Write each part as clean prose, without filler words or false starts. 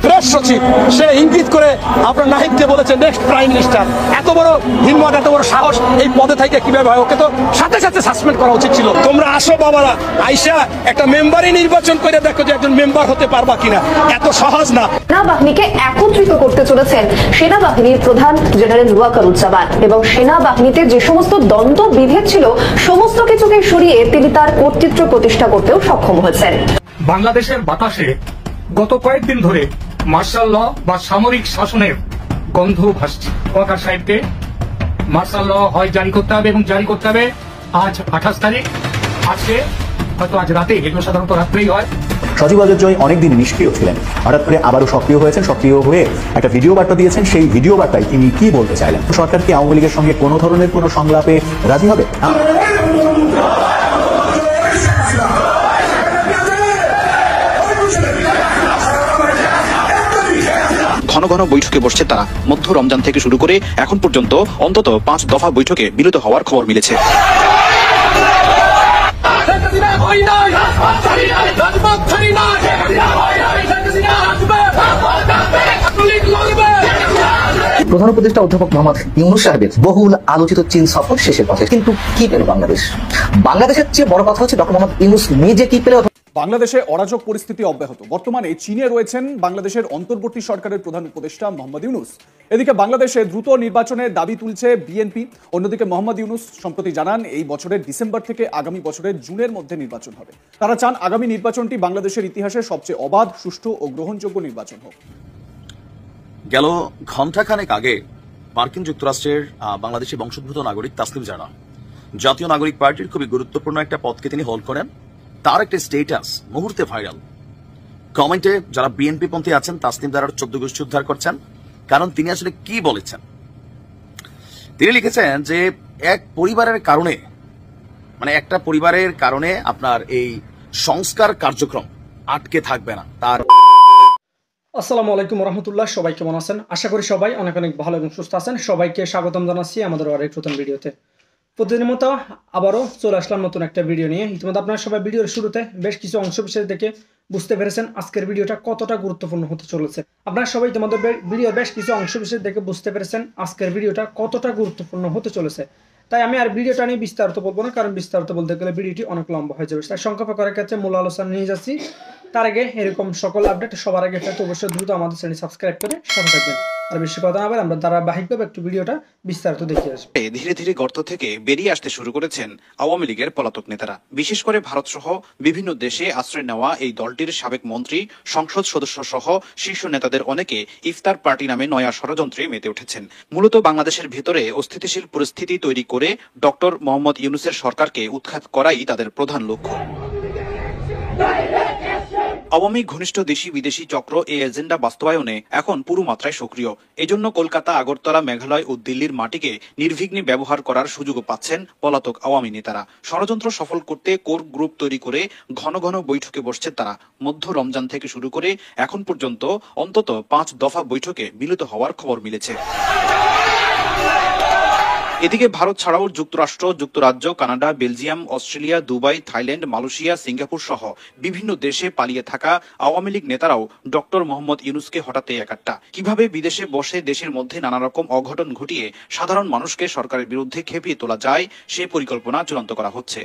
Press সচিব সে ইঙ্গিত করে আপনার নাহিদকে বলেছে নেক্সট প্রাইম মিনিস্টার। এত বড় হিম্মত, এত বড় সাহস এই পদে থেকে কিভাবে হয়? ওকে তো সাথে সাথে সাসপেন্ড করা উচিত ছিল। তোমরা আসো বাবারা, আইসা একটা মেম্বারই নির্বাচন করে দেখো যে একজন মেম্বার হতে পারবা কিনা। এত সহজ না। সেনাবাহিনীকে একত্রিত করতে চলেছেন সেনাবাহিনীর প্রধান জেনারেল ওয়াকারুজ্জামান এবং সেনাবাহিনীতে যে সমস্ত দ্বন্দ্ব বিভেদ ছিল সমস্ত কিছুকে সরিয়ে তিনি তার কর্তৃত্ব প্রতিষ্ঠা করতেও সক্ষম হয়েছেন। বাংলাদেশের বাতাসে গত কয়েকদিন ধরে মার্শাল ল বা সামরিক শাসনের গন্ধ ভাসছে। ওয়াকার সাহেবকে মার্শাল ল হয় জারি করতে হবে এবং জারি করতে হবে আজ 28 তারিখ। আজকে হয়তো আজ রাতে, এগুলো সাধারণত রাত্রেই হয়। সজীব ওয়াজেদ জয় অনেকদিন নিষ্ক্রিয় ছিলেন, হঠাৎ করে আবারও সক্রিয় হয়েছেন। সক্রিয় হয়ে একটা ভিডিও বার্তা দিয়েছেন। সেই ভিডিও বার্তায় তিনি কি বলতে চাইলেন? সরকার কি আওয়ামী লীগের সঙ্গে কোনো ধরনের কোনো সংলাপে রাজি হবে? ঘন ঘন বৈঠকে বসছে তারা। মধ্য রমজান থেকে শুরু করে এখন পর্যন্ত অন্তত 5 দফা বৈঠকে মিলিত হওয়ার খবর মিলেছে। প্রধান উপদেষ্টা অধ্যাপক মোহাম্মদ ইউনূস সাহেবের বহুল আলোচিত চীন সফর শেষের পথে, কিন্তু কি পেল বাংলাদেশ? বাংলাদেশের চেয়ে বড় কথা হচ্ছে ডক্টর মোহাম্মদ ইউনূস নিজে কি পেল। বাংলাদেশে অরাজক পরিস্থিতি অব্যাহত। বর্তমানে চীনে রয়েছেন বাংলাদেশের অন্তর্বর্তী সরকারের প্রধান উপদেষ্টা মোহাম্মদ ইউনূস। এদিকে বাংলাদেশে দ্রুত নির্বাচনের দাবি তুলছে বিএনপি। অন্যদিকে মোহাম্মদ ইউনূস সম্প্রতি জানান এই বছরের ডিসেম্বর থেকে আগামী বছরের জুনের মধ্যে নির্বাচন হবে। তারা চান আগামী নির্বাচনটি বাংলাদেশের ইতিহাসে সবচেয়ে অবাধ, সুষ্ঠু ও গ্রহণযোগ্য নির্বাচন হোক। গেল ঘণ্টাখানেক আগে মার্কিন যুক্তরাষ্ট্রের বাংলাদেশি বংশোদ্ভূত নাগরিক তাসলিম জানা জাতীয় নাগরিক পার্টির খুবই গুরুত্বপূর্ণ একটা পদকে তিনি হোল্ড করেন। তার একটা স্টেটাস মুহূর্তে ভাইরাল। কমেন্টে যারা বিএনপি পন্থী আছেন তাসলিম জানার 14 গোষ্ঠী উদ্ধার করছেন, কারণ তিনি আসলে কি বলেছেন। তিনি লিখেছেন যে এক পরিবারের কারণে, মানে একটা পরিবারের কারণে আপনার এই সংস্কার কার্যক্রম আটকে থাকবে না। তার আসসালামু আলাইকুম রহমতুল্লাহ। সবাই কেমন আছেন? আশা করি সবাই অনেক অনেক ভালো এবং সুস্থ আছেন। সবাইকে স্বাগতম জানাচ্ছি আমাদের আরেক নতুন ভিডিওতে। প্রতিদিনের মতো আবারও চলে আসলাম নতুন একটা ভিডিও নিয়ে। ইতিমধ্যে আপনারা সবাই ভিডিওর শুরুতে বেশ কিছু অংশ বিশেষ দেখে বুঝতে পেরেছেন আজকের ভিডিওটা কতটা গুরুত্বপূর্ণ হতে চলেছে। আপনারা সবাই ইতিমধ্যে ভিডিওর বেশ কিছু অংশ বিশেষ দেখে বুঝতে পেরেছেন আজকের ভিডিওটা কতটা গুরুত্বপূর্ণ হতে চলেছে। তাই আমি আর ভিডিওটা নিয়ে বিস্তারিত বলবো না, কারণ বিস্তারিত বলতে গেলে ভিডিওটি অনেক লম্বা হয়ে যাবে। তাই সংক্ষেপ করার ক্ষেত্রে মূল আলোচনা নিয়ে যাচ্ছি। তার আগে এরকম সকল আপডেট সবার আগে পেতে অবশ্যই দ্রুত আমাদের চ্যানেল সাবস্ক্রাইব করে সাথে থাকবেন। আর বেশি কথা না বলে আমরা ধারাবাহিকভাবে একটু ভিডিওটা বিস্তারিত দেখে আসবো। ধীরে ধীরে গর্ত থেকে বেরিয়ে আসতে শুরু করেছেন আওয়ামী লীগের পলাতক নেতারা। বিশেষ করে ভারত সহ বিভিন্ন দেশে আশ্রয় নেওয়া এই দলটির সাবেক মন্ত্রী, সংসদ সদস্য সহ শীর্ষ নেতাদের অনেকে ইফতার পার্টি নামে নয়া ষড়যন্ত্রে মেতে উঠেছেন। মূলত বাংলাদেশের ভেতরে অস্থিতিশীল পরিস্থিতি তৈরি করে ডক্টর মোহাম্মদ ইউনূসের সরকারকে উৎখাত করাই তাদের প্রধান লক্ষ্য। আওয়ামী ঘনিষ্ঠ দেশি বিদেশি চক্র এই এজেন্ডা বাস্তবায়নে এখন পুরো মাত্রায় সক্রিয়। এজন্য কলকাতা, আগরতলা, মেঘালয় ও দিল্লির মাটিকে নির্বিঘ্নে ব্যবহার করার সুযোগও পাচ্ছেন পলাতক আওয়ামী নেতারা। ষড়যন্ত্র সফল করতে কোর গ্রুপ তৈরি করে ঘন ঘন বৈঠকে বসছেন তারা। মধ্য রমজান থেকে শুরু করে এখন পর্যন্ত অন্তত 5 দফা বৈঠকে মিলিত হওয়ার খবর মিলেছে। এদিকে ভারত ছাড়াও যুক্তরাষ্ট্র, যুক্তরাজ্য, Canada, Belgium, Australia, Dubai, Thailand, Malaysia, Singapore সহ বিভিন্ন দেশে পালিয়ে থাকা আওয়ামী লীগ নেতারাও ডক্টর মোহাম্মদ ইউনূসকে হঠাতে একাট্টা। কিভাবে বিদেশে বসে দেশের মধ্যে নানা রকম অঘটন ঘটিয়ে সাধারণ মানুষকে সরকারের বিরুদ্ধে খেপিয়ে তোলা যায় সে পরিকল্পনা চূড়ান্ত করা হচ্ছে।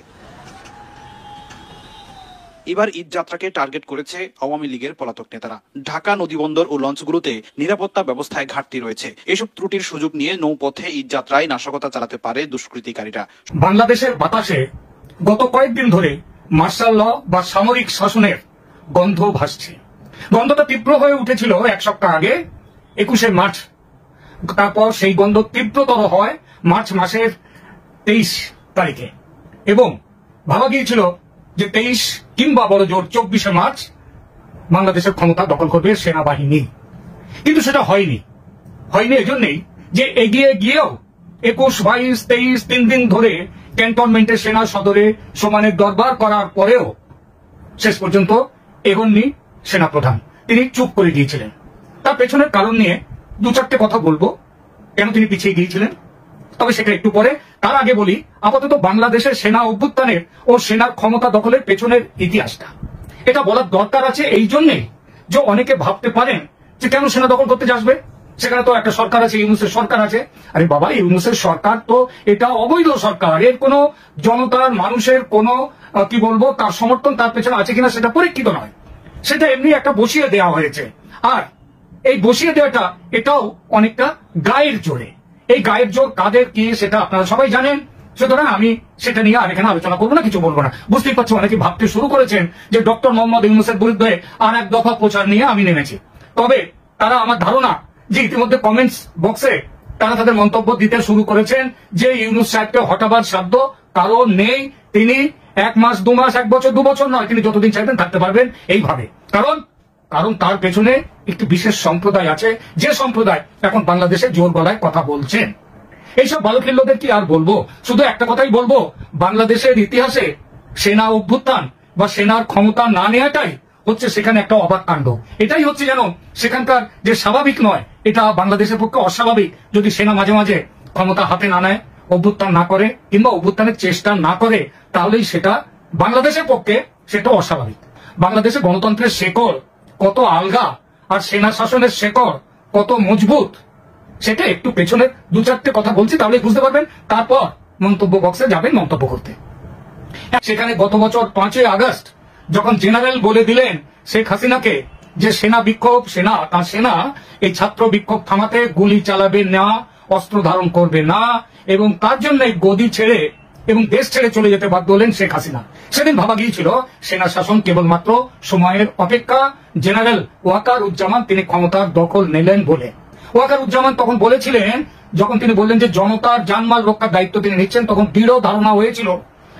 এবার ঈদ যাত্রাকে টার্গেট করেছে আওয়ামী লীগের পলাতক নেতারা। ঢাকা নদীবন্দর ও লঞ্চগুলোতে নিরাপত্তা ব্যবস্থায় ঘাটতি রয়েছে। এসব ত্রুটির সুযোগ নিয়ে নৌপথে ঈদ যাত্রায় নাশকতা চালাতে পারে দুষ্কৃতিকারীরা। বাংলাদেশের বাতাসে গত কয়েকদিন ধরে মার্শাল ল বা সামরিক শাসনের গন্ধ ভাসছে। গন্ধটা তীব্র হয়ে উঠেছিল এক সপ্তাহ আগে 21শে মার্চ। তারপর সেই গন্ধ তীব্রতর হয় মার্চ মাসের 23 তারিখে এবং ভাবা গিয়েছিল যে 23 কিংবা বড় জোর 24শে মার্চ বাংলাদেশের ক্ষমতা দখল করবে সেনাবাহিনী। কিন্তু সেটা হয়নি এজন্যই যে এগিয়ে গিয়েও 21, 22, 23 3 দিন ধরে ক্যান্টনমেন্টের সেনা সদরে সমানের দরবার করার পরেও শেষ পর্যন্ত এগোননি সেনাপ্রধান। তিনি চুপ করে গিয়েছিলেন। তার পেছনের কারণ নিয়ে 2-4টে কথা বলবো, কেন তিনি পিছিয়ে গিয়েছিলেন। তবে সেটা একটু পরে। তার আগে বলি, আপাতত বাংলাদেশের সেনা অভ্যুত্থানের ও সেনার ক্ষমতা দখলের পেছনের ইতিহাসটা। এটা বলার দরকার আছে এই জন্যে যে অনেকে ভাবতে পারেন যে কেন সেনা দখল করতে আসবে, সেখানে তো একটা সরকার আছে, ইউনূসের সরকার আছে। আরে বাবা, ইউনূসের সরকার তো এটা অবৈধ সরকার, এর কোনো জনতার মানুষের কোনো কি বলবো তার সমর্থন তার পেছনে আছে কিনা সেটা পরীক্ষিত নয়, সেটা এমনি একটা বসিয়ে দেওয়া হয়েছে। আর এই বসিয়ে দেওয়াটা এটাও অনেকটা গায়ের জোরে। এই গায়ের জোর কাদের কি সেটা আপনারা সবাই জানেন, সুতরাং আমি সেটা নিয়ে আর এখানে আলোচনা করবো না, কিছু বলবো না। বুঝতেই পারছি অনেকে ভাবতে শুরু করেছেন যে ডক্টর মোহাম্মদ ইউনূসের বিরুদ্ধে আর এক দফা প্রচার নিয়ে আমি নেমেছি। তবে তারা, আমার ধারণা যে ইতিমধ্যে কমেন্টস বক্সে তারা তাদের মন্তব্য দিতে শুরু করেছেন যে ইউনূস সাহেবকে হটাবার সাধ্য কারণ নেই, তিনি 1 মাস 2 মাস 1 বছর 2 বছর নয়, তিনি যতদিন চাইবেন থাকতে পারবেন এইভাবে। কারণ তার পেছনে একটি বিশেষ সম্প্রদায় আছে, যে সম্প্রদায় এখন বাংলাদেশে জোর গলায় কথা বলছেন। এইসব বালখিল্যদের কি আর বলবো, শুধু একটা কথাই বলবো, বাংলাদেশের ইতিহাসে সেনা অভ্যুত্থান বা সেনার ক্ষমতা না নেওয়াটাই হচ্ছে সেখানে একটা অবাক কাণ্ড। এটাই হচ্ছে যেন সেখানকার যে স্বাভাবিক নয়, এটা বাংলাদেশের পক্ষে অস্বাভাবিক। যদি সেনা মাঝে মাঝে ক্ষমতা হাতে না নেয়, অভ্যুত্থান না করে কিংবা অভ্যুত্থানের চেষ্টা না করে, তাহলেই সেটা বাংলাদেশের পক্ষে সেটা অস্বাভাবিক। বাংলাদেশে গণতন্ত্রের শেকড় কত আলগা আর সেনা শাসনের শেকড় কত মজবুত, সেটা একটু পেছনে 2-4টে কথা বলছি, তাহলে বুঝতে পারবেন। তারপর মন্তব্য বক্সে যাবেন মন্তব্য করতে। সেখানে গত বছর 5ই আগস্ট যখন জেনারেল বলে দিলেন শেখ হাসিনাকে যে সেনা বিক্ষোভ, সেনা এই ছাত্র বিক্ষোভ থামাতে গুলি চালাবে না, অস্ত্র ধারণ করবে না, এবং তার জন্য গদি ছেড়ে এবং দেশ ছেড়ে চলে যেতে বাধ্য হলেন শেখ হাসিনা। সেদিন ভাবা গিয়েছিল সেনা শাসন কেবলমাত্র সময়ের অপেক্ষা। জেনারেল ওয়াকারুজ্জামান তিনি ক্ষমতার দখল নিলেন বলে। ওয়াকারুজ্জামান তখন বলেছিলেন, যখন তিনি বললেন যে জনতার জানমাল রক্ষার দায়িত্ব তিনি নিচ্ছেন, তখন দৃঢ় ধারণা হয়েছিল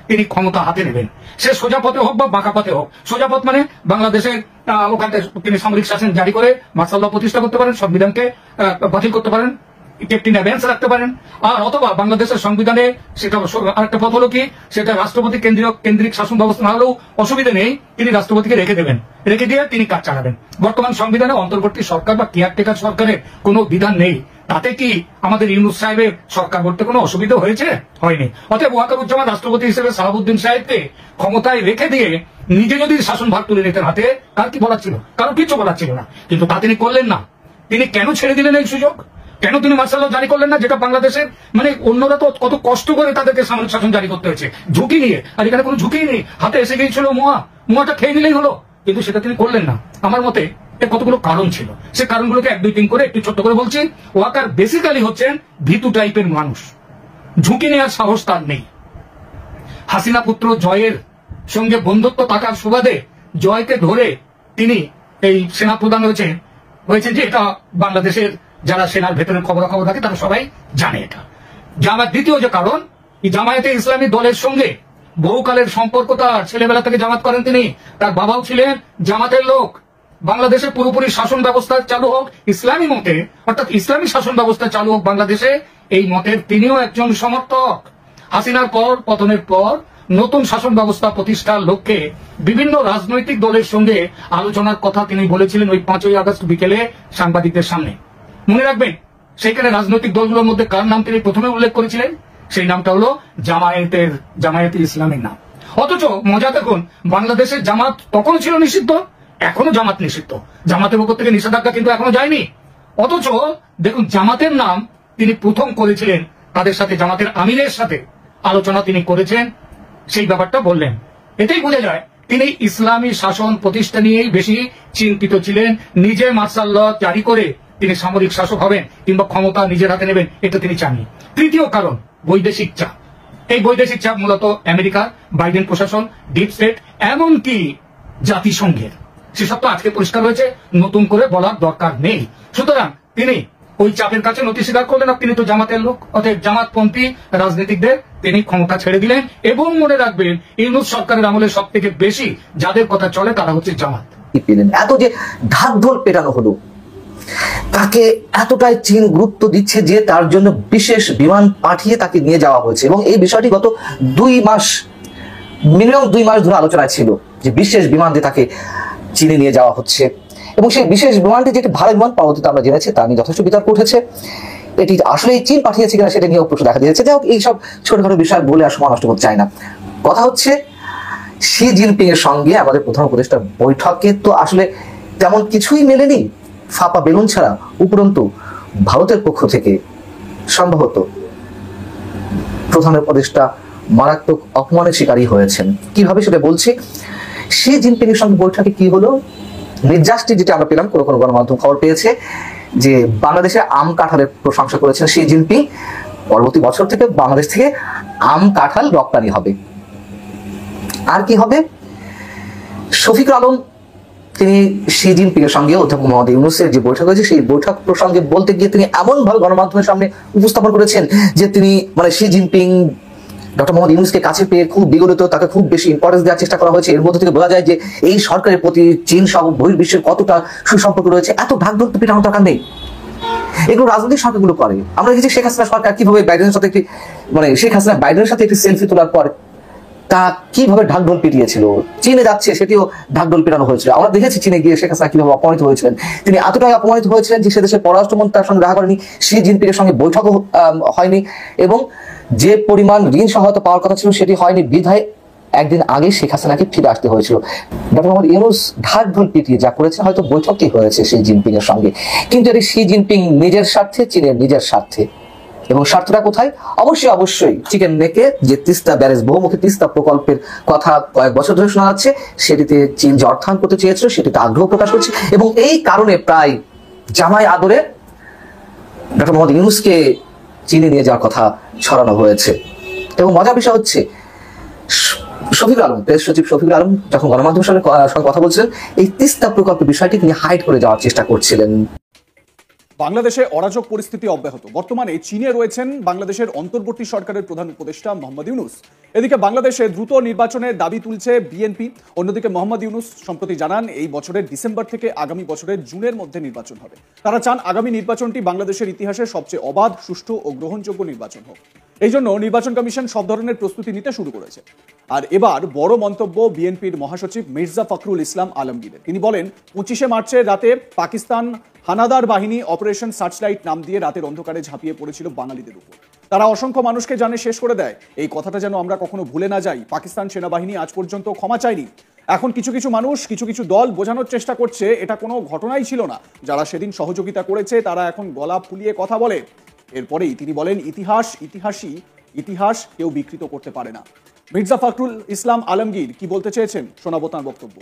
তিনি ক্ষমতা হাতে নেবেন। সে সোজা পথে হোক বা বাঁকা পথে হোক। সোজা পথ মানে বাংলাদেশের ওখানে তিনি সামরিক শাসন জারি করে মার্শাল ল প্রতিষ্ঠা করতে পারেন, সংবিধানকে বাতিল করতে পারেন, ক্যাপ্টেন অ্যাভেন্স রাখতে পারেন। আর অথবা বাংলাদেশের সংবিধানে সেটা আরেকটা পথ হলো কি, সেটা রাষ্ট্রপতি কেন্দ্রিক শাসন ব্যবস্থা না হলেও অসুবিধা নেই, তিনি রাষ্ট্রপতিকে রেখে দেবেন, রেখে দিয়ে তিনি কাজ চালাবেন। বর্তমান সংবিধানে অন্তর্বর্তী সরকার বা কেয়ারটেকার সরকারের কোনো বিধান নেই। তাতে কি আমাদের ইউনূস সাহেবের সরকার করতে কোনো অসুবিধা হয়েছে? হয়নি। অতএব ওয়াকারুজ্জামান রাষ্ট্রপতি হিসেবে সাহাবুদ্দিন সাহেবকে ক্ষমতায় রেখে দিয়ে নিজে যদি শাসন ভাগ তুলে নিতেন হাতে, তার কি বলার ছিল? কারণ কিছু বলার ছিল না। কিন্তু তা তিনি করলেন না। তিনি কেন ছেড়ে দিলেন এই সুযোগ? কেন তিনি মার্শাল ল জারি করলেন না, যেটা বাংলাদেশের মানে অন্যরা তো কত কষ্ট করে তাদেরকে সামরিক শাসন জারি করতে হয়েছে ঝুঁকি নিয়ে, আর এখানে কোনো ঝুঁকি নেই, হাতে এসে গিয়েছিল মোয়াটা খেয়ে নিলেই হলো। কিন্তু সেটা তিনি করলেন না। আমার মতে এর কতগুলো কারণ ছিল, সে কারণগুলোকে 1-2-3 করে একটু ছোট্ট করে বলছি। ওয়াকার বেসিক্যালি হচ্ছেন ভীতু টাইপের মানুষ, ঝুঁকি নেওয়ার সাহস তার নেই। হাসিনা পুত্র জয়ের সঙ্গে বন্ধুত্ব থাকার সুবাদে জয়কে ধরে তিনি এই সেনা প্রধান হয়েছে যে এটা বাংলাদেশের যারা সেনার ভেতরে খবরাখবর থাকে তারা সবাই জানে এটা। দ্বিতীয় যে কারণ, এই জামায়াতে ইসলামী দলের সঙ্গে বহুকালের সম্পর্ক তার, ছেলেবেলা থেকে জামাত করেন তিনি, তার বাবাও ছিলেন জামাতের লোক। বাংলাদেশে পুরোপুরি শাসন ব্যবস্থা চালু হোক ইসলামী মতে, অর্থাৎ ইসলামী শাসন ব্যবস্থা চালু হোক বাংলাদেশে, এই মতের তিনিও একজন সমর্থক। হাসিনার পতনের পর নতুন শাসন ব্যবস্থা প্রতিষ্ঠার লক্ষ্যে বিভিন্ন রাজনৈতিক দলের সঙ্গে আলোচনার কথা তিনি বলেছিলেন ওই 5ই আগস্ট বিকেলে সাংবাদিকদের সামনে। মনে রাখবেন, সেইখানে রাজনৈতিক দলগুলোর মধ্যে কার নাম তিনি প্রথমে উল্লেখ করেছিলেন? সেই নামটা হলো জামায়াতে ইসলামের নাম। অথচ মজা দেখুন, বাংলাদেশের জামাত তখনও ছিল নিষিদ্ধ, এখনো জামাত নিষিদ্ধ, জামাতের উপর থেকে নিষেধাজ্ঞা কিন্তু এখনো যায়নি। অথচ দেখুন, জামাতের নাম তিনি প্রথম করেছিলেন, তাদের সাথে জামাতের আমিরের সাথে আলোচনা তিনি করেছেন, সেই ব্যাপারটা বললেন। এটাই বোঝা যায় তিনি ইসলামী শাসন প্রতিষ্ঠা নিয়েই বেশি চিন্তিত ছিলেন। নিজে মার্শাল ল জারি করে তিনি সামরিক শাসক হবেন কিংবা ক্ষমতা নিজের হাতে নেবেন, এটা তিনি চাননি। তৃতীয় কারণ, বৈদেশিক চাপ। এই বৈদেশিক চাপ মূলত আমেরিকা, বাইডেন প্রশাসন, ডিপ স্টেট, এমনকি জাতিসংঘের। সেসব তো আজকে পরিষ্কার হয়েছে, নতুন করে বলার দরকার নেই। সুতরাং তিনি ওই চাপের কাছে নতি স্বীকার করলেন না, তিনি তো জামাতের লোক, অতএব জামাতপন্থী রাজনীতিকদের তিনি ক্ষমতা ছেড়ে দিলেন। এবং মনে রাখবেন, ইউনূস সরকারের আমলে সব থেকে বেশি যাদের কথা চলে তারা হচ্ছে জামাত। এত যে ঢাকঢোল পেটানো হলো, তাকে এতটাই চীন গুরুত্ব দিচ্ছে যে তার জন্য বিশেষ বিমান পাঠিয়ে তাকে নিয়ে যাওয়া হয়েছে। এবং এই বিষয়টি গত 2 মাস, মিনিমাম 2 মাস ধরে আলোচনায় ছিল যে বিশেষ বিমান দিয়ে তাকে চীনে নিয়ে যাওয়া হচ্ছে। এবং সেই বিশেষ বিমানটি যেটি ভারত বিমান, পরবর্তীতে আমরা জেনেছি তা নিয়ে যথেষ্ট বিতর্ক উঠেছে। এটি আসলে চীন পাঠিয়েছে কিনা সেটা নিয়েও প্রশ্ন দেখা দিয়েছে। যাই হোক, এইসব ছোটখাটো বিষয় বলে আর সময় নষ্ট করতে চাই না। কথা হচ্ছে শি জিনপিং এর সঙ্গে আমাদের প্রধান উপদেষ্টার বৈঠকে তো আসলে তেমন কিছুই মেলেনি ফাঁপা বেলুন ছাড়া। উপরন্তু ভারতের পক্ষ থেকে সম্ভবত প্রধান উপদেষ্টা মারাত্মক অপমানের শিকারী হয়েছেন। কিভাবে সেটা বলছি। শি জিনপিং এর সঙ্গে বৈঠকে কি হলো, নির্যাসটি যেটা আমরা পেলাম, কোনো কোনো গণমাধ্যম খবর পেয়েছে যে বাংলাদেশে আম কাঁঠালের প্রশংসা করেছেন শি জিনপিং। পরবর্তী বছর থেকে বাংলাদেশ থেকে আম কাঁঠাল রপ্তানি হবে। আর কি হবে, শফিকুল আলম তিনি শি জিনপিং এর সঙ্গে অধ্যাপক মোহাম্মদ ইউনূসের যে বৈঠক হয়েছে সেই বৈঠক প্রসঙ্গে বলতে গিয়ে তিনি এমন ভাবে গণমাধ্যমের সামনে উপস্থাপন করেছেন যে তিনি শি জিনপিং ডক্টর মোহাম্মদ ইউনূসকে কাছে পেয়ে খুব বিগলিত, তাকে খুব বেশি ইম্পর্টেন্স দেওয়ার চেষ্টা করা হয়েছে। এর মধ্যে থেকে বোঝা যায় যে এই সরকারের প্রতি চীন সহ বহির্বিশ্বের কতটা সুসম্পর্ক রয়েছে। এত ঢাকঢোল পিটানোর দরকার নেই, এগুলো রাজনৈতিক সরকারগুলো করে। আমরা দেখেছি শেখ হাসিনা সরকার কিভাবে বাইডেনের সাথে শেখ হাসিনা বাইডেনের সাথে একটি সেলফি তোলার পর তা কিভাবে ঢাকঢোল পিটিয়েছিল। চীনে যাচ্ছে সেটিও ঢাকঢোল পিটানো হয়েছিল। আমরা দেখেছি চীনে গিয়ে শেখ হাসিনা কিভাবে অপমানিত হয়েছিলেন। তিনি এতটাই অপমানিত হয়েছিলেন যে সে দেশের পররাষ্ট্রমন্ত্রী তার সঙ্গে দেখা করেনি, শি জিনপিং এর সঙ্গে বৈঠকও হয়নি, এবং যে পরিমাণ ঋণ সহায়তা পাওয়ার কথা ছিল সেটি হয়নি। বিধায় একদিন আগে শেখ হাসিনাকে ফিরে আসতে হয়েছিল। ডক্টর মোহাম্মদ ইউনূস ঢাকঢোল পিটিয়ে যা করেছেন, হয়তো বৈঠকটি হয়েছে শি জিনপিং এর সঙ্গে, কিন্তু এটি শি জিনপিং নিজের স্বার্থে, চীনের নিজের স্বার্থে। এবং স্বার্থটা কোথায়? অবশ্যই চিকেন নেকে যে তিস্তা ব্যারেজ, বহুমুখী তিস্তা প্রকল্পের কথা কয়েক বছর ধরে শোনা যাচ্ছে, সেটিতে চীন যে অর্থায়ন করতে চেয়েছিল সেটিতে আগ্রহ প্রকাশ করছে, এবং এই কারণে প্রায় জামাই আদরে ডক্টর মোহাম্মদ ইউনূসকে চীনে নিয়ে যাওয়ার কথা ছড়ানো হয়েছে। এবং মজার বিষয় হচ্ছে শফিকুল আলম, প্রেস সচিব শফিকুল আলম যখন গণমাধ্যমের সঙ্গে কথা বলছিলেন, এই তিস্তা প্রকল্পের বিষয়টি তিনি হাইড করে যাওয়ার চেষ্টা করছিলেন। বাংলাদেশে অরাজক পরিস্থিতি অব্যাহত। বর্তমানে চীনে রয়েছেন বাংলাদেশের অন্তর্বর্তী সরকারের প্রধান উপদেষ্টা মোহাম্মদ ইউনূস। এদিকে বাংলাদেশে দ্রুত নির্বাচনের দাবি তুলছে বিএনপি। অন্যদিকে মোহাম্মদ ইউনূস সম্প্রতি জানান এই বছরের ডিসেম্বর থেকে আগামী বছরের জুনের মধ্যে নির্বাচন হবে। তারা চান আগামী নির্বাচনটি বাংলাদেশের ইতিহাসে সবচেয়ে অবাধ, সুষ্ঠু ও গ্রহণযোগ্য নির্বাচন হোক। এই জন্য নির্বাচন কমিশন সব ধরনের প্রস্তুতি নিতে শুরু করেছে। আর এবার বড় মন্তব্য বিএনপির মহাসচিব মির্জা ফখরুল ইসলাম আলমগীরের। তিনি বলেন, 25শে মার্চের রাতে পাকিস্তান হানাদার বাহিনী অপারেশন সার্চলাইট নাম দিয়ে রাতের অন্ধকারে ঝাঁপিয়ে পড়েছিল বাঙালিদের উপর। তারা অসংখ্য মানুষকে জানে শেষ করে দেয়। এই কথাটা যেন আমরা কখনো ভুলে না যাই। পাকিস্তান সেনাবাহিনী আজ পর্যন্ত ক্ষমা চায়নি। এখন কিছু কিছু মানুষ, কিছু দল বোঝানোর চেষ্টা করছে এটা কোনো ঘটনাই ছিল না। যারা সেদিন সহযোগিতা করেছে তারা এখন গলা ফুলিয়ে কথা বলে। এরপরেই তিনি বলেন, ইতিহাস কেউ বিকৃত করতে পারে না। মির্জা ফখরুল ইসলাম আলমগীর কি বলতে চেয়েছেন শোনাবো তার বক্তব্য।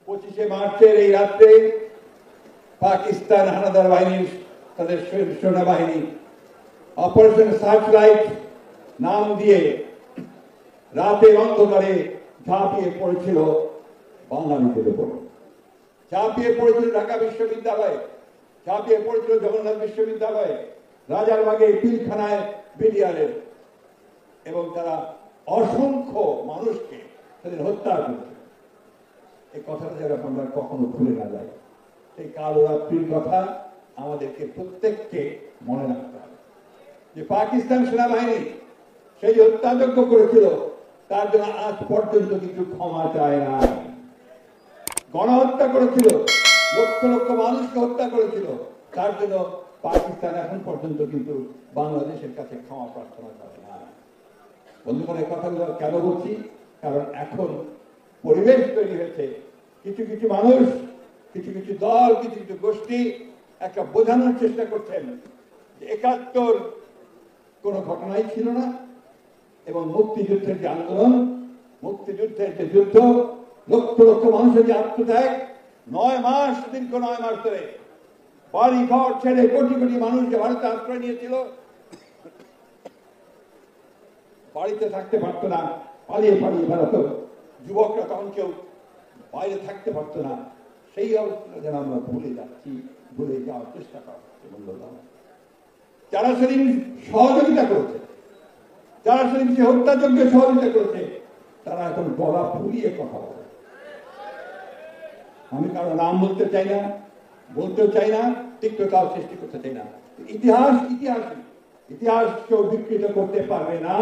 25শে মার্চের এই রাত্রে পাকিস্তান হানাদার বাহিনীর, তাদের সেনাবাহিনী অপারেশন সার্চলাইট নাম দিয়ে রাতের অন্ধকারে ঝাঁপিয়ে পড়েছিল বাঙালিদের উপর। ঝাঁপিয়ে পড়েছিল ঢাকা বিশ্ববিদ্যালয়ে, ঝাঁপিয়ে পড়েছিল জগন্নাথ বিশ্ববিদ্যালয়ে, রাজারবাগে, পিলখানায়, বিডিআরের, এবং তারা অসংখ্য মানুষকে তাদের হত্যা করেছে। এই কথাটা যেন আমরা কখনো ভুলে না যাই। সেই কালো রাত্রির কথা আমাদেরকে প্রত্যেককে মনে রাখতে হবে যে পাকিস্তান সেনাবাহিনী সেই যে হত্যাযজ্ঞ করেছিল তার জন্য আজ পর্যন্ত কিছু ক্ষমা চায় না। গণহত্যা করেছিল, লক্ষ লক্ষ মানুষকে হত্যা করেছিল, তার জন্য পাকিস্তান এখন পর্যন্ত কিন্তু বাংলাদেশের কাছে ক্ষমা প্রার্থনা করে না। বন্ধুগণ, এই কথাগুলো কেন বলছি? কারণ এখন পরিবেশ তৈরি হয়েছে, কিছু কিছু মানুষ, কিছু কিছু দল, কিছু কিছু গোষ্ঠী একটা বোঝানোর চেষ্টা করছেন যে 71 কোনো ঘটনাই ছিল না, এবং মুক্তিযুদ্ধের যে আন্দোলন, মুক্তিযুদ্ধের যে যুদ্ধ, লক্ষ লক্ষ মানুষের যে আত্মত্যাগ, 9 মাস, দীর্ঘ 9 মাস ধরে বাড়ি ঘর ছেড়ে কোটি কোটি মানুষ যে ভারতে আশ্রয় নিয়েছিল, বাড়িতে থাকতে পারতো না, পালিয়ে বেড়াতো, যুবকরা তখন কেউ বাইরে থাকতে পারতো না। সেই অবস্থা যেন আমরা ভুলে যাচ্ছি, ভুলে যাওয়ার চেষ্টা করা হচ্ছে। বন্ধুরা, যারা সেদিন সহযোগিতা করেছে, যারা সেদিন সে হত্যাযজ্ঞে সহযোগিতা করেছে, তারা এখন গলা ফুলিয়ে কথা বলে। আমি কারো নাম বলতে চাই না, বলতেও চাই না, তিক্ততাও সৃষ্টি করতে চাই না। ইতিহাস কেউ বিকৃত করতে পারবে না।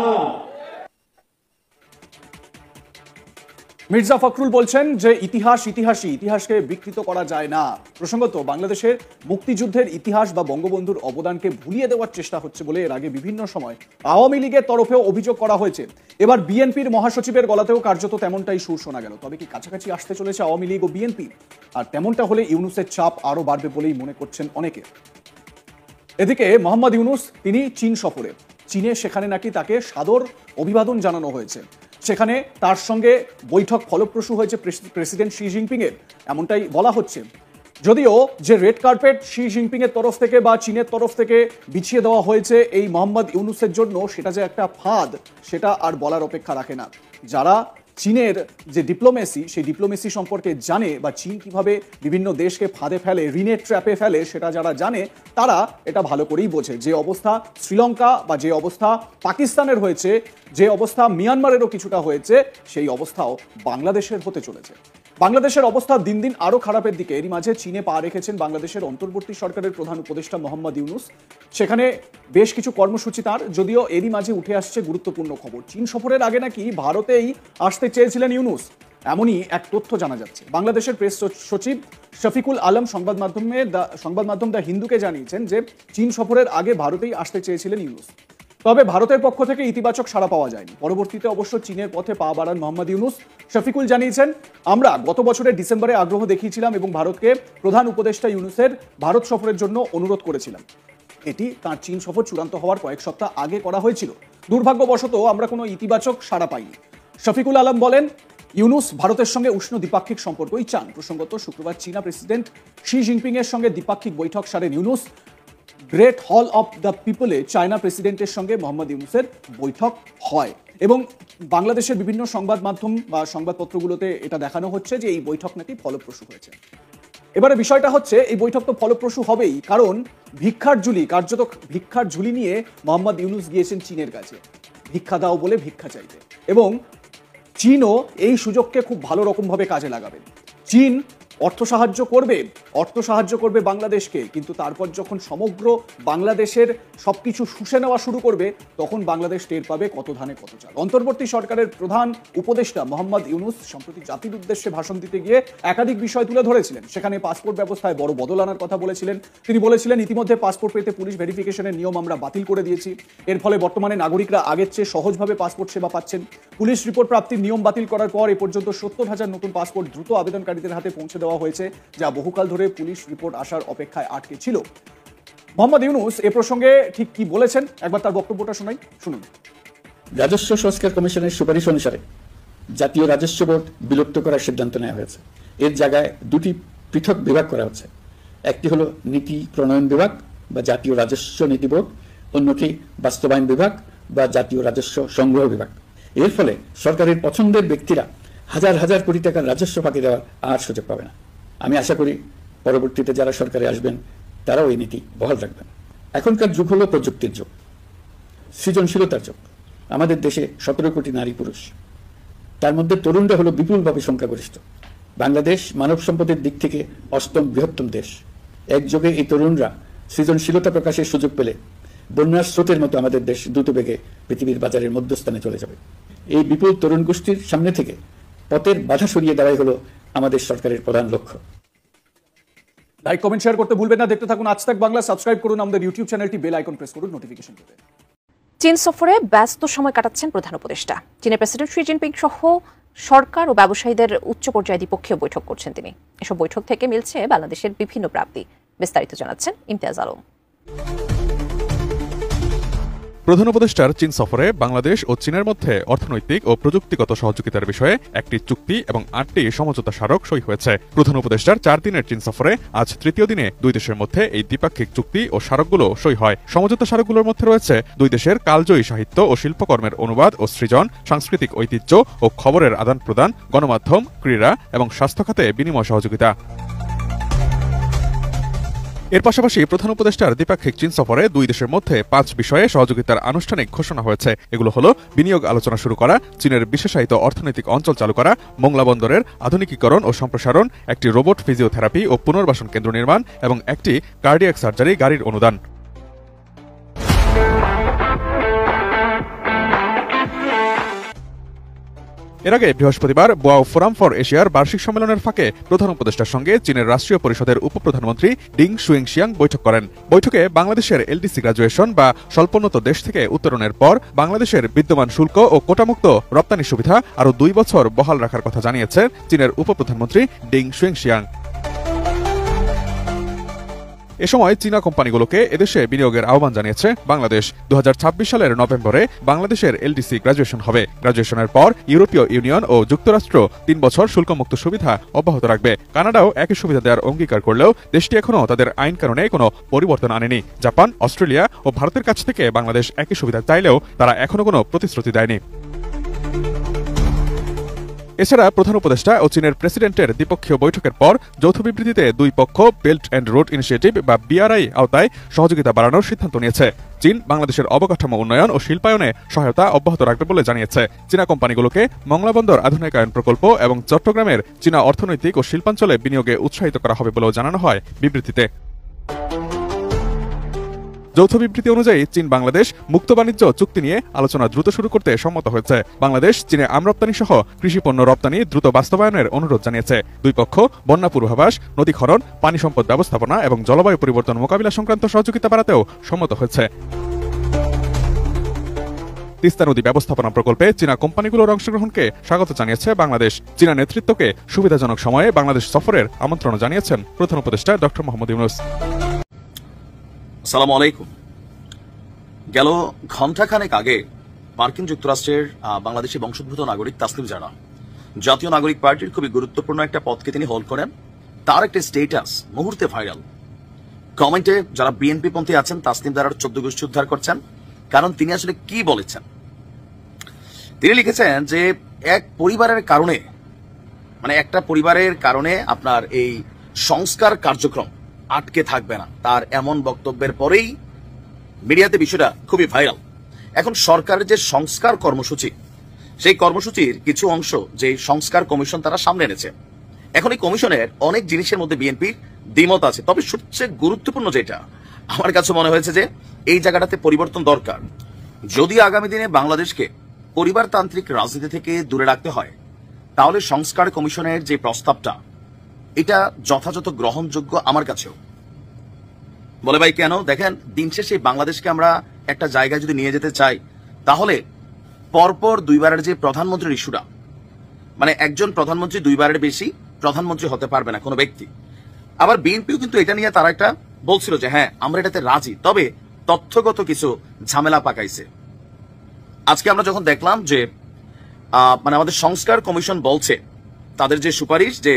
মির্জা ফখরুল বলছেন যে ইতিহাসকে বিকৃত করা যায় না। প্রসঙ্গত বাংলাদেশের মুক্তিযুদ্ধের ইতিহাস বা বঙ্গবন্ধুর অবদানকে ভুলিয়ে দেওয়ার চেষ্টা হচ্ছে বলে এর আগে বিভিন্ন সময় আওয়ামী লীগের তরফেও অভিযোগ করা হয়েছে। এবার বিএনপির মহাসচিবের গলাতেও কার্যত তেমনটাই সুর শোনা গেল। তবে কি কাছাকাছি আসতে চলেছে আওয়ামী লীগ ও বিএনপি? আর তেমনটা হলে ইউনূসের চাপ আরো বাড়বে বলেই মনে করছেন অনেকে। এদিকে মোহাম্মদ ইউনূস তিনি চীন সফরে, চীনে সেখানে নাকি তাকে সাদর অভিবাদন জানানো হয়েছে। সেখানে তার সঙ্গে বৈঠক ফলপ্রসূ হয়েছে প্রেসিডেন্ট শি জিনপিং এর, এমনটাই বলা হচ্ছে। যদিও যে রেড কার্পেট শি জিনপিং এর তরফ থেকে বা চীনের তরফ থেকে বিছিয়ে দেওয়া হয়েছে এই মোহাম্মদ ইউনূসের জন্য, সেটা যে একটা ফাঁদ সেটা আর বলার অপেক্ষা রাখে না। যারা চীনের যে ডিপ্লোমেসি, সেই ডিপ্লোমেসি সম্পর্কে জানে বা চীন কিভাবে বিভিন্ন দেশকে ফাঁদে ফেলে, ঋণের ট্র্যাপে ফেলে, সেটা যারা জানে তারা এটা ভালো করেই বোঝে। যে অবস্থা শ্রীলঙ্কা বা যে অবস্থা পাকিস্তানের হয়েছে, যে অবস্থা মিয়ানমারেরও কিছুটা হয়েছে, সেই অবস্থাও বাংলাদেশের হতে চলেছে। বাংলাদেশের অবস্থা দিন দিন আরো খারাপের দিকে। এরই মাঝে চীনে পা রেখেছেন বাংলাদেশের অন্তর্বর্তী সরকারের প্রধান উপদেষ্টা মোহাম্মদ ইউনূস। সেখানে বেশ কিছু কর্মসূচি তার, যদিও এরই মাঝে উঠে আসছে গুরুত্বপূর্ণ খবর। চীন সফরের আগে নাকি ভারতেই আসতে চেয়েছিলেন ইউনূস, এমনই এক তথ্য জানা যাচ্ছে। বাংলাদেশের প্রেস সচিব শফিকুল আলম সংবাদ মাধ্যম দ্য হিন্দুকে জানিয়েছেন যে চীন সফরের আগে ভারতেই আসতে চেয়েছিলেন ইউনূস। তবে ভারতের পক্ষ থেকে ইতিবাচক সাড়া পাওয়া যায়নি। পরবর্তীতে অবশ্য চীনের পথে পা বাড়ান মোহাম্মদ ইউনূস। শফিকুল জানিয়েছেন, আমরা গত বছরের ডিসেম্বরে আগ্রহ দেখিয়েছিলাম এবং ভারতকে প্রধান উপদেষ্টা ইউনূসের ভারত সফরের জন্য অনুরোধ করেছিলাম। এটি তাঁর চীন সফর চূড়ান্ত হওয়ার কয়েক সপ্তাহ আগে করা হয়েছিল। দুর্ভাগ্যবশত আমরা কোনো ইতিবাচক সাড়া পাইনি। শফিকুল আলম বলেন, ইউনূস ভারতের সঙ্গে উষ্ণ দ্বিপাক্ষিক সম্পর্কই চান। প্রসঙ্গত শুক্রবার চীনা প্রেসিডেন্ট শি জিনপিং এর সঙ্গে দ্বিপাক্ষিক বৈঠক সারেন Yunus. Great hall of the পিপলে China প্রেসিডেন্টের সঙ্গে মোহাম্মদ ইউনূসের বৈঠক হয় এবং বাংলাদেশের বিভিন্ন সংবাদ মাধ্যম বা সংবাদপত্রগুলোতে এটা দেখানো হচ্ছে যে এই বৈঠক নাকি ফলপ্রসূ হয়েছে। এবারে বিষয়টা হচ্ছে, এই বৈঠক তো ফলপ্রসূ হবেই, কারণ কার্যত ভিক্ষার ঝুলি নিয়ে মোহাম্মদ ইউনূস গিয়েছেন চীনের কাছে ভিক্ষা দাও বলে ভিক্ষা চাইতে, এবং চীনও এই সুযোগকে খুব ভালো রকমভাবে কাজে লাগাবে। চীন অর্থ সাহায্য করবে বাংলাদেশকে, কিন্তু তারপর যখন সমগ্র বাংলাদেশের সবকিছু শুষে নেওয়া শুরু করবে, তখন বাংলাদেশ টের পাবে কত ধানে কত চাল। অন্তর্বর্তী সরকারের প্রধান উপদেষ্টা মোহাম্মদ ইউনূস সম্প্রতি জাতির উদ্দেশ্যে ভাষণ দিতে গিয়ে একাধিক বিষয় তুলে ধরেছিলেন। সেখানে পাসপোর্ট ব্যবস্থায় বড় বদল আনার কথা বলেছিলেন। তিনি বলেছিলেন, ইতিমধ্যে পাসপোর্ট পেতে পুলিশ ভেরিফিকেশনের নিয়ম আমরা বাতিল করে দিয়েছি। এর ফলে বর্তমানে নাগরিকরা আগের চেয়ে সহজভাবে পাসপোর্ট সেবা পাচ্ছেন। পুলিশ রিপোর্ট প্রাপ্তির নিয়ম বাতিল করার পর এ পর্যন্ত 70,000 নতুন পাসপোর্ট দ্রুত আবেদনকারীদের হাতে পৌঁছে দেওয়া হয়েছে, যা বহুকাল ধরে পুলিশ রিপোর্ট আসার অপেক্ষায় আটকে ছিল। মোহাম্মদ ইউনূস এ প্রসঙ্গে ঠিক কি বলেছেন, একবার তার বক্তব্যটা শোনাই, শুনুন। রাজস্ব সংস্কার কমিশনের সুপারিশ অনুসারে জাতীয় রাজস্ব বোর্ড বিলুপ্ত করার সিদ্ধান্ত নেওয়া হয়েছে। এর জায়গায় দুটি পৃথক বিভাগ করা হচ্ছে। একটি হলো নীতি প্রণয়ন বিভাগ বা জাতীয় রাজস্ব নীতি বোর্ড, অন্যটি বাস্তবায়ন বিভাগ বা জাতীয় রাজস্ব সংগ্রহ বিভাগ। এর ফলে সরকারের পছন্দের ব্যক্তিরা হাজার হাজার কোটি টাকার রাজস্ব ফাঁকি দেওয়ার আর সুযোগ পাবে না। আমি আশা করি পরবর্তীতে যারা সরকারে আসবেন তারাও এই নীতি বহাল রাখবেন। এখনকার যুগ হলো প্রযুক্তির যুগ, সৃজনশীলতার যুগ। আমাদের দেশে 17 কোটি নারী পুরুষ, তার মধ্যে তরুণরা হলো বিপুলভাবে সংখ্যাগরিষ্ঠ। বাংলাদেশ মানব সম্পদের দিক থেকে 8ম বৃহত্তম দেশ। একযোগে এই তরুণরা সৃজনশীলতা প্রকাশের সুযোগ পেলে বন্যার স্রোতের মতো আমাদের দেশ দ্রুত বেগে পৃথিবীর বাজারের মধ্যস্থানে চলে যাবে। এই বিপুল তরুণ গোষ্ঠীর সামনে থেকে পথের বাধা সরিয়ে দেওয়াই হলো আমাদের সরকারের প্রধান লক্ষ্য। লাইক, কমেন্ট, শেয়ার করতে ভুলবেন না। দেখতে থাকুন আজ তাক বাংলা। সাবস্ক্রাইব করুন আমাদের ইউটিউব চ্যানেলটি, বেল আইকন প্রেস করুন নোটিফিকেশন পেতে। চীন সফরে ব্যস্ত সময় কাটাচ্ছেন প্রধান উপদেষ্টা। চীনের প্রেসিডেন্ট শি জিনপিং সহ সরকার ও ব্যবসায়ীদের উচ্চ পর্যায়ে দ্বিপক্ষীয় বৈঠক করছেন তিনি। এসব বৈঠক থেকে মিলছে বাংলাদেশের বিভিন্ন প্রাপ্তি। বিস্তারিত জানাচ্ছেন ইমতিয়াজ আলম। প্রধান উপদেষ্টার চীন সফরে বাংলাদেশ ও চীনের মধ্যে অর্থনৈতিক ও প্রযুক্তিগত সহযোগিতার বিষয়ে একটি চুক্তি এবং 8টি সমঝোতা স্মারক সই হয়েছে। প্রধান উপদেষ্টার 4 দিনের চীন সফরে আজ তৃতীয় দিনে দুই দেশের মধ্যে এই দ্বিপাক্ষিক চুক্তি ও স্মারকগুলো সই হয়। সমঝোতা স্মারকগুলোর মধ্যে রয়েছে দুই দেশের কালজয়ী সাহিত্য ও শিল্পকর্মের অনুবাদ ও সৃজন, সাংস্কৃতিক ঐতিহ্য ও খবরের আদান প্রদান, গণমাধ্যম, ক্রীড়া এবং স্বাস্থ্য খাতে বিনিময় সহযোগিতা। এর পাশাপাশি প্রধান উপদেষ্টার দ্বিপাক্ষিক চীন সফরে দুই দেশের মধ্যে 5 বিষয়ে সহযোগিতার আনুষ্ঠানিক ঘোষণা হয়েছে। এগুলো হলো বিনিয়োগ আলোচনা শুরু করা, চীনের বিশেষায়িত অর্থনৈতিক অঞ্চল চালু করা, মোংলা বন্দরের আধুনিকীকরণ ও সম্প্রসারণ, একটি রোবট ফিজিওথেরাপি ও পুনর্বাসন কেন্দ্র নির্মাণ এবং একটি কার্ডিয়াক সার্জারি গাড়ির অনুদান। এর আগে বৃহস্পতিবার বোয়াও ফোরাম ফর এশিয়ার বার্ষিক সম্মেলনের ফাঁকে প্রধান উপদেষ্টার সঙ্গে চীনের রাষ্ট্রীয় পরিষদের উপপ্রধানমন্ত্রী ডিং শুয়েংশিয়াং বৈঠক করেন। বৈঠকে বাংলাদেশের এলডিসি গ্রাজুয়েশন বা স্বল্পোন্নত দেশ থেকে উত্তরণের পর বাংলাদেশের বিদ্যমান শুল্ক ও কোটামুক্ত রপ্তানি সুবিধা আরও 2 বছর বহাল রাখার কথা জানিয়েছে চীনের উপপ্রধানমন্ত্রী ডিং শুয়েংশিয়াং। এ সময় চীনা কোম্পানিগুলোকে এদেশে বিনিয়োগের আহ্বান জানিয়েছে বাংলাদেশ। 2026 সালের নভেম্বরে বাংলাদেশের এলডিসি গ্রাজুয়েশন হবে। গ্রাজুয়েশনের পর ইউরোপীয় ইউনিয়ন ও যুক্তরাষ্ট্র 3 বছর শুল্কমুক্ত সুবিধা অব্যাহত রাখবে। কানাডাও একই সুবিধা দেওয়ার অঙ্গীকার করলেও দেশটি এখনও তাদের আইন কানুনে কোনো পরিবর্তন আনেনি। জাপান, অস্ট্রেলিয়া ও ভারতের কাছ থেকে বাংলাদেশ একই সুবিধা চাইলেও তারা এখনও কোনো প্রতিশ্রুতি দেয়নি। এছাড়া প্রধান উপদেষ্টা ও চীনের প্রেসিডেন্টের দ্বিপক্ষীয় বৈঠকের পর যৌথ বিবৃতিতে দুই পক্ষ বেল্ট অ্যান্ড রোড ইনিশিয়েটিভ বা বিআরআই আওতায় সহযোগিতা বাড়ানোর সিদ্ধান্ত নিয়েছে। চীন বাংলাদেশের অবকাঠামো উন্নয়ন ও শিল্পায়নে সহায়তা অব্যাহত রাখবে বলে জানিয়েছে। চীনা কোম্পানিগুলোকে মংলা বন্দর আধুনিকায়ন প্রকল্প এবং চট্টগ্রামের চীনা অর্থনৈতিক ও শিল্পাঞ্চলে বিনিয়োগে উৎসাহিত করা হবে বলেও জানানো হয় বিবৃতিতে। যৌথ বিবৃতি অনুযায়ী চীন বাংলাদেশ মুক্ত বাণিজ্য চুক্তি নিয়ে আলোচনা দ্রুত শুরু করতে সম্মত হয়েছে। বাংলাদেশ চীনে আমরপ্তানি সহ কৃষি পণ্য রপ্তানি দ্রুত বাস্তবায়নের অনুরোধ জানিয়েছে। দুই পক্ষ বন্যা পূর্বাভাস, নদী খনন, পানি সম্পদ ব্যবস্থাপনা এবং জলবায়ু পরিবর্তন মোকাবিলা সংক্রান্ত সহযোগিতা বাড়াতেও সম্মত হয়েছে। তিস্তা নদী ব্যবস্থাপনা প্রকল্পে চীনা কোম্পানিগুলোর অংশগ্রহণকে স্বাগত জানিয়েছে বাংলাদেশ। চীনা নেতৃত্বকে সুবিধাজনক সময়ে বাংলাদেশ সফরের আমন্ত্রণ জানিয়েছেন প্রধান উপদেষ্টা ডক্টর মোহাম্মদ ইউনূস। আসসালামু আলাইকুম। গেল ঘণ্টাখানেক আগে মার্কিন যুক্তরাষ্ট্রের বাংলাদেশি বংশোদ্ভূত নাগরিক তাসলিম জানা জাতীয় নাগরিক পার্টির খুবই গুরুত্বপূর্ণ একটা পদকে তিনি হোল্ড করেন। তার একটা স্টেটাস মুহূর্তে ভাইরাল। কমেন্টে যারা বিএনপি পন্থী আছেন তাসলিম জানার 14 গোষ্ঠী উদ্ধার করছেন, কারণ তিনি আসলে কি বলেছেন। তিনি লিখেছেন যে এক পরিবারের কারণে, মানে একটা পরিবারের কারণে আপনার এই সংস্কার কার্যক্রম আটকে থাকবে না, তার এমন বক্তব্যের পরেই মিডিয়াতে বিষয়টা খুবই ভাইরাল। এখন সরকারের যে সংস্কার কর্মসূচি, সেই কর্মসূচির কিছু অংশ যে সংস্কার কমিশন তারা সামনে এনেছে, এখন এই কমিশনের অনেক জিনিসের মধ্যে বিএনপির দ্বিমত আছে। তবে সবচেয়ে গুরুত্বপূর্ণ যেটা আমার কাছে মনে হয়েছে যে এই জায়গাটাতে পরিবর্তন দরকার। যদি আগামী দিনে বাংলাদেশকে পরিবারতান্ত্রিক রাজনীতি থেকে দূরে রাখতে হয়, তাহলে সংস্কার কমিশনের যে প্রস্তাবটা, এটা যথাযথ গ্রহণযোগ্য আমার কাছেও। বলে ভাই কেন? দেখেন, দিন শেষে বাংলাদেশকে আমরা একটা জায়গায় যদি নিয়ে যেতে চাই, তাহলে পরপর দুইবারের যে প্রধানমন্ত্রীর ইস্যুটা, মানে একজন প্রধানমন্ত্রী দুইবারের বেশি প্রধানমন্ত্রী হতে পারবে না কোনো ব্যক্তি। আবার বিএনপিও কিন্তু এটা নিয়ে তারা একটা বলছিল যে হ্যাঁ আমরা এটাতে রাজি, তবে তথ্যগত কিছু ঝামেলা পাকাইছে। আজকে আমরা যখন দেখলাম যে মানে আমাদের সংস্কার কমিশন বলছে তাদের যে সুপারিশ, যে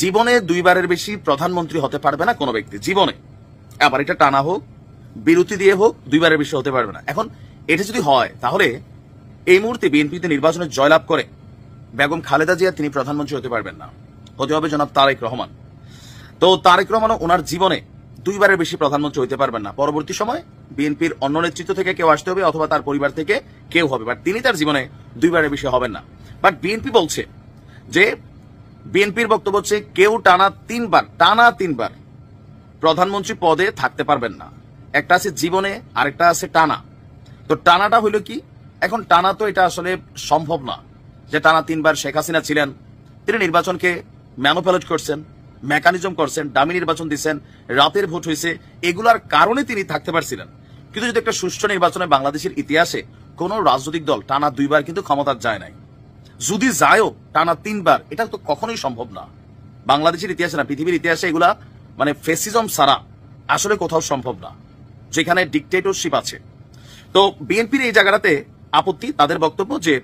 জীবনে দুইবারের বেশি প্রধানমন্ত্রী হতে পারবে না কোনো ব্যক্তি, জীবনে। আবার এটা টানা হোক, বিরতি দিয়ে হোক, দুইবারের বেশি হতে পারবে না। এখন এটা যদি হয়, তাহলে এই মুহূর্তে বিএনপিতে নির্বাচনে জয়লাভ করে বেগম খালেদা জিয়া তিনি প্রধানমন্ত্রী হতে পারবেন না, হতে হবে জনাব তারেক রহমান। তো তারেক রহমানও ওনার জীবনে দুইবারের বেশি প্রধানমন্ত্রী হতে পারবেন না। পরবর্তী সময় বিএনপির অন্য নেতৃত্ব থেকে কেউ আসতে হবে, অথবা তার পরিবার থেকে কেউ হবে, বাট তিনি তার জীবনে দুইবারের বেশি হবেন না। বাট বিএনপি বলছে যে, বিএনপির বক্তব্য হচ্ছে কেউ টানা তিনবার প্রধানমন্ত্রী পদে থাকতে পারবেন না। একটা আছে জীবনে, আরেকটা আছে টানা। তো টানাটা হইল কি? এখন টানা তো এটা আসলে সম্ভব না যে টানা 3 বার শেখ হাসিনা ছিলেন, তিনি নির্বাচনকে ম্যানুপুলেট করছেন, মেকানিজম করছেন, দামি নির্বাচন দিচ্ছেন, রাতের ভোট হয়েছে, এগুলার কারণে তিনি থাকতে পারছিলেন। কিন্তু যদি একটা সুষ্ঠু নির্বাচনে বাংলাদেশের ইতিহাসে কোন রাজনৈতিক দল টানা 2 বার কিন্তু ক্ষমতার যায় নাই, যদি যায়ও টানা 3 বার, এটা তো কখনোই সম্ভব না। বাংলাদেশের ইতিহাসে না, পৃথিবীর ইতিহাসে এগুলা মানে ফেসিজম ছাড়া আসলে কোথাও সম্ভব না, যেখানে ডিকটেটরশিপ আছে। তো বিএনপির এই জায়গাটাতে আপত্তি, তাদের বক্তব্য যে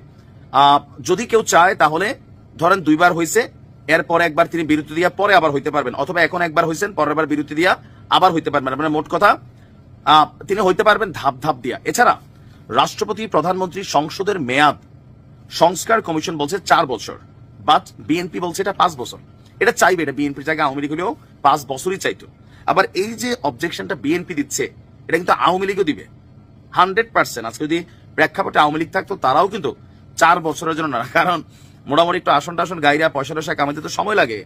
যদি কেউ চায় তাহলে ধরেন 2 বার হয়েছে, এরপরে একবার তিনি বিরতি দিয়া পরে আবার হইতে পারবেন, অথবা এখন একবার হয়েছেন পরের বার বিরতি দিয়া আবার হইতে পারবেন। মানে মোট কথা তিনি হইতে পারবেন ধাপ ধাপ দিয়া। এছাড়া রাষ্ট্রপতি, প্রধানমন্ত্রী, সংসদের মেয়াদ সংস্কার কমিশন বলছে 4 বছর, বাট বিএনপি বলছে এটা 5 বছর। এটা চাইবে, এটা বিএনপির জায়গায় আওয়ামী লীগ হলেও 5 বছরই চাইতো। আবার এই যে অবজেকশনটা বিএনপি দিচ্ছে, এটা কিন্তু আওয়ামী লীগও দিবে 100%। আজকে যদি প্রেক্ষাপটে আওয়ামী লীগ থাকতো, তারাও কিন্তু 4 বছরের জন্য না, কারণ মোটামুটি একটু আসন টাসন গাইরা পয়সা টয়সা কামাইতে তো সময় লাগে।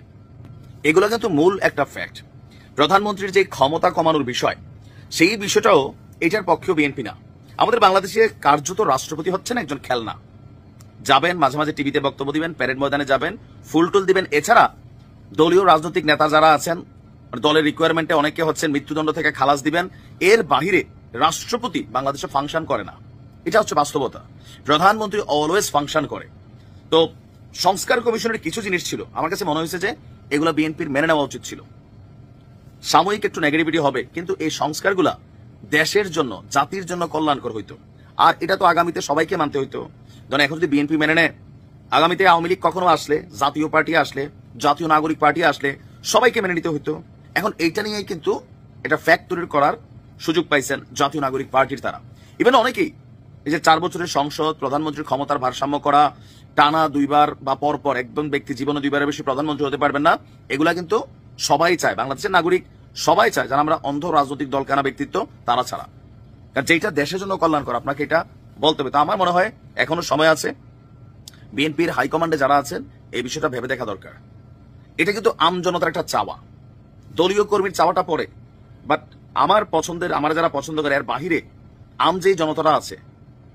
এগুলো কিন্তু মূল একটা ফ্যাক্ট। প্রধানমন্ত্রীর যে ক্ষমতা কমানোর বিষয়, সেই বিষয়টাও এটার পক্ষেও বিএনপি না। আমাদের বাংলাদেশে কার্যত রাষ্ট্রপতি হচ্ছেন একজন খেলনা। যাবেন, মাঝে মাঝে টিভিতে বক্তব্য দিবেন, প্যারেড ময়দানে যাবেন, ফুলটুল দিবেন। এছাড়া দলীয় রাজনৈতিক নেতা যারা আছেন, দলের রিকোয়ারমেন্টে অনেকে হচ্ছেন মৃত্যুদণ্ড থেকে খালাস দিবেন। এর বাহিরে রাষ্ট্রপতি বাংলাদেশে ফাংশন করে না, এটা হচ্ছে বাস্তবতা। প্রধানমন্ত্রী অলওয়েজ ফাংশন করে। তো সংস্কার কমিশনের কিছু জিনিস ছিল, আমার কাছে মনে হয়েছে যে এগুলো বিএনপির মেনে নেওয়া উচিত ছিল। সাময়িক একটু নেগেটিভিটি হবে, কিন্তু এই সংস্কারগুলা দেশের জন্য, জাতির জন্য কল্যাণকর হইতো। আর এটা তো আগামীতে সবাইকে মানতে হইতো। ধরেন এখন যদি বিএনপি মেনে নেয়, আগামীতে আওয়ামী লীগ কখনো আসলে, জাতীয় পার্টি আসলে, জাতীয় নাগরিক পার্টি আসলে সবাইকে মেনে নিতে হইতো। এখন এইটা নিয়েই কিন্তু এটা ফ্যাক্টরি করার সুযোগ পাইছেন জাতীয় নাগরিক পার্টির তারা। ইভেন অনেকেই এই যে 4 বছরের সংসদ, প্রধানমন্ত্রীর ক্ষমতার ভারসাম্য করা, টানা 2 বার বা পরপর একদম ব্যক্তি জীবনে 2 বারের বেশি প্রধানমন্ত্রী হতে পারবেন না, এগুলা কিন্তু সবাই চায়, বাংলাদেশের নাগরিক সবাই চায়, যারা আমরা অন্ধ রাজনৈতিক দলকানা ব্যক্তিত্ব তারা ছাড়া। কারণ যেটা দেশের জন্য কল্যাণ করা, আপনাকে এটা বলতে হবে। তো আমার মনে হয় এখনো সময় আছে, বিএনপির হাইকমান্ডে যারা আছেন এই বিষয়টা ভেবে দেখা দরকার। এটা কিন্তু আমজনতার একটা চাওয়া, দলীয় কর্মীর চাওয়াটা পড়ে, বাট আমার পছন্দের, আমরা যারা পছন্দ করে এর বাহিরে আম যে জনতারা আছে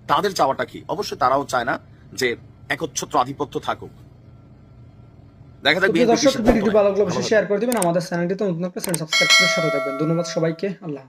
তাদের চাওয়াটা কি? অবশ্যই তারাও চায় না যে একচ্ছত্র আধিপত্য থাকুক। দেখা যাক। দর্শক ভিডিওটি ভালো লাগলে অবশ্যই শেয়ার করে দিবেন, আমাদের চ্যানেলটিতে নতুন সাবস্ক্রাইব করে সাথে থাকবেন। ধন্যবাদ সবাইকে। আল্লাহ।